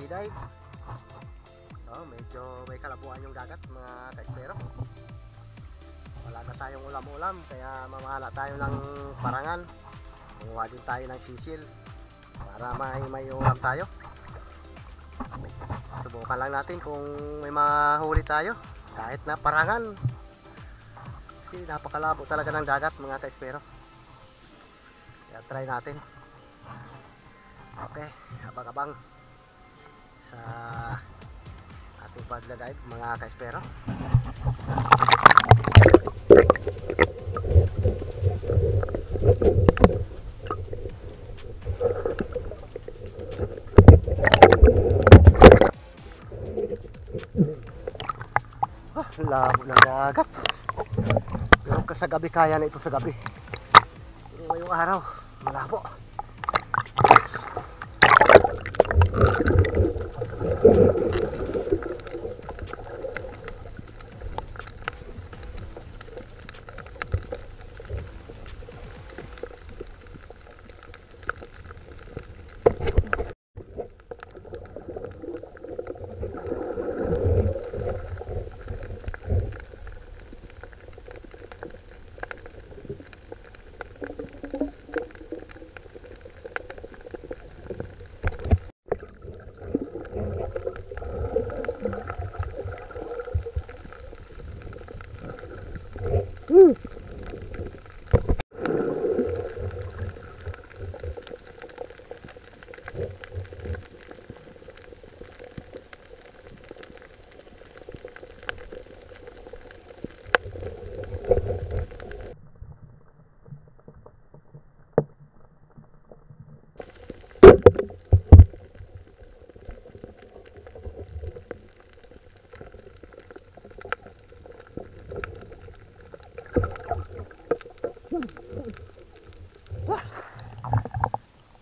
dive. Medyo may kalabuan yung dagat mga ka-espero. Wala na tayong ulam-ulam kaya mamala tayo ng parangan. Kumuha din tayo ng sisil para may ulam tayo. Subukan lang natin kung may mahuli tayo kahit na parangan. Kasi napakalabo talaga ng dagat mga ka-espero. Kaya try natin. Okay, abang-abang sa ating pagdadive mga ka-espero. Labo ng dagat. Pero sa gabi kaya na ito sa gabi. Pero ngayong araw malabo.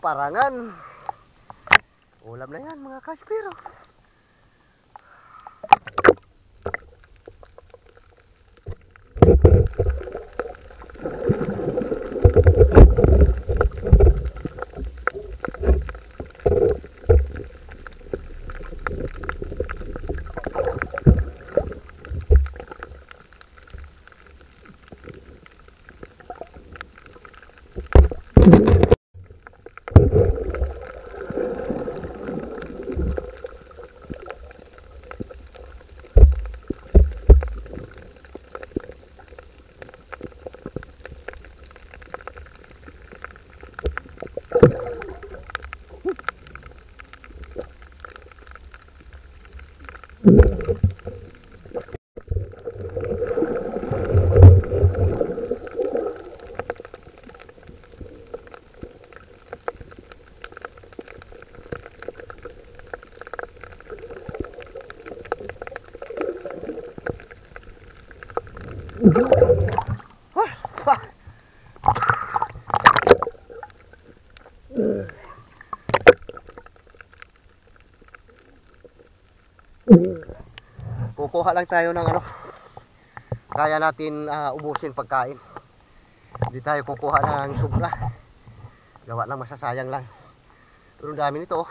Parangan. Ulam na yan mga ka-espero. Kukuha lang tayo ng kaya natin ubusin pagkain. Hindi tayo kukuha ng sobra. Gawa lang, masasayang lang. Pero ang dami nito.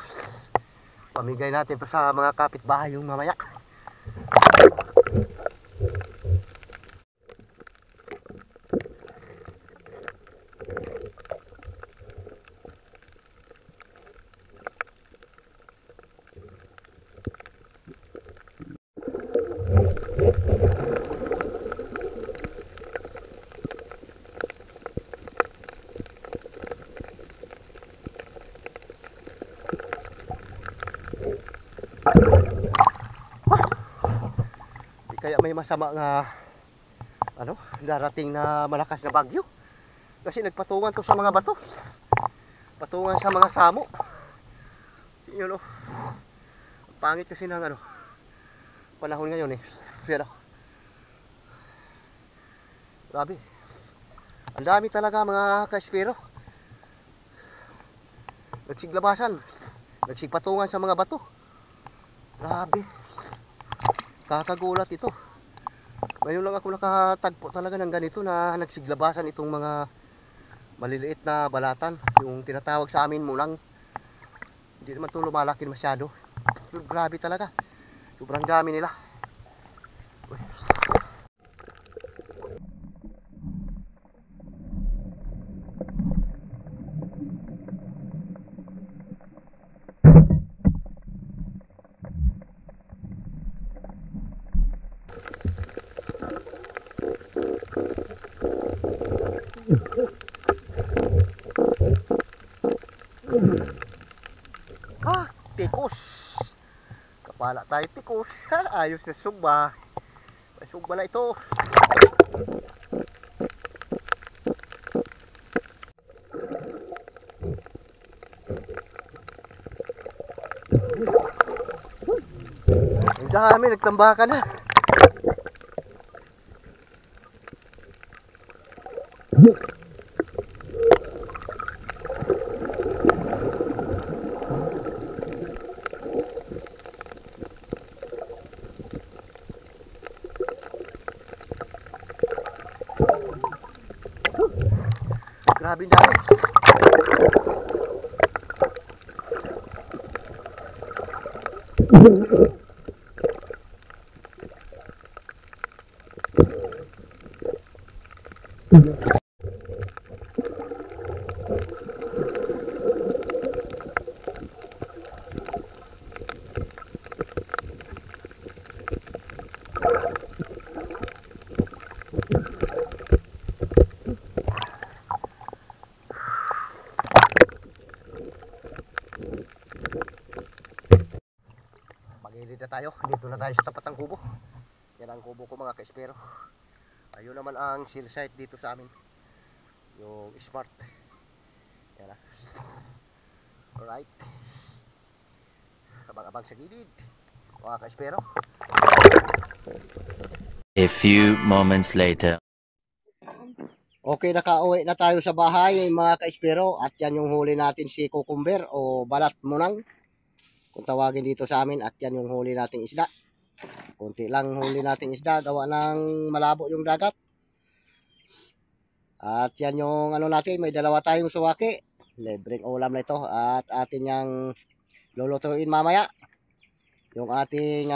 Pamigay natin to sa mga kapitbahay yung mamaya. Kaya may masama nga darating na malakas na bagyo. Kasi nagpatungan to sa mga bato. Patungan sa mga samo. Yun pangit kasi ng panahon ngayon Pero grabe. Ang dami talaga mga ka-espero. Nagsiglabasan. Nagsigpatungan sa mga bato. Grabe. Kakagulat ito. Ngayon lang ako nakatagpo talaga ng ganito na nagsiglabasan itong mga maliliit na balatan. Yung tinatawag sa amin mulang. Hindi naman ito lumalaki masyado. grabe talaga. Sobrang dami nila. Uy. Ah, tikos. Kapala tayo tikos. Ayos na sugba. May sugba na ito. Ang dami, nagtambakan na. Grabe ang dami. Magilid na tayo. Dito na tayo sa tapat ng kubo. Yan ang kubo ko mga ka-espero. Ayun naman ang seal site dito sa amin. Yung smart. Yan na. Alright. Abang-abang sa gilid. Mga ka-espero. A few moments later. Okay, nakauwi na tayo sa bahay mga ka-espero. At yan yung huli natin si cucumber o balat munang. Kung tawagin dito sa amin. At yan yung huli nating isda. Kunti lang huli nating isda. Gawa ng malabo yung dagat. At yan yung ano natin. May dalawa tayong suwaki. Libreng ulam na ito. At atin yung lulutuin mamaya. Yung ating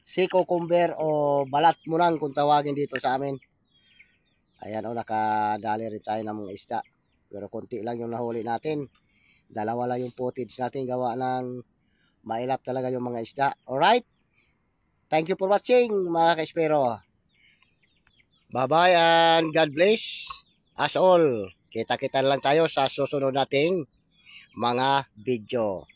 si cucumber o balat munang kung tawagin dito sa amin. Ayan o, nakadali rin tayo ng mga isda. Pero konti lang yung nahuli natin. Dalawa lang yung footage natin gawa ng mailap talaga yung mga isda. Alright? Thank you for watching mga ka-espero. Bye-bye and God bless us all. Kita-kita lang tayo sa susunod nating mga video.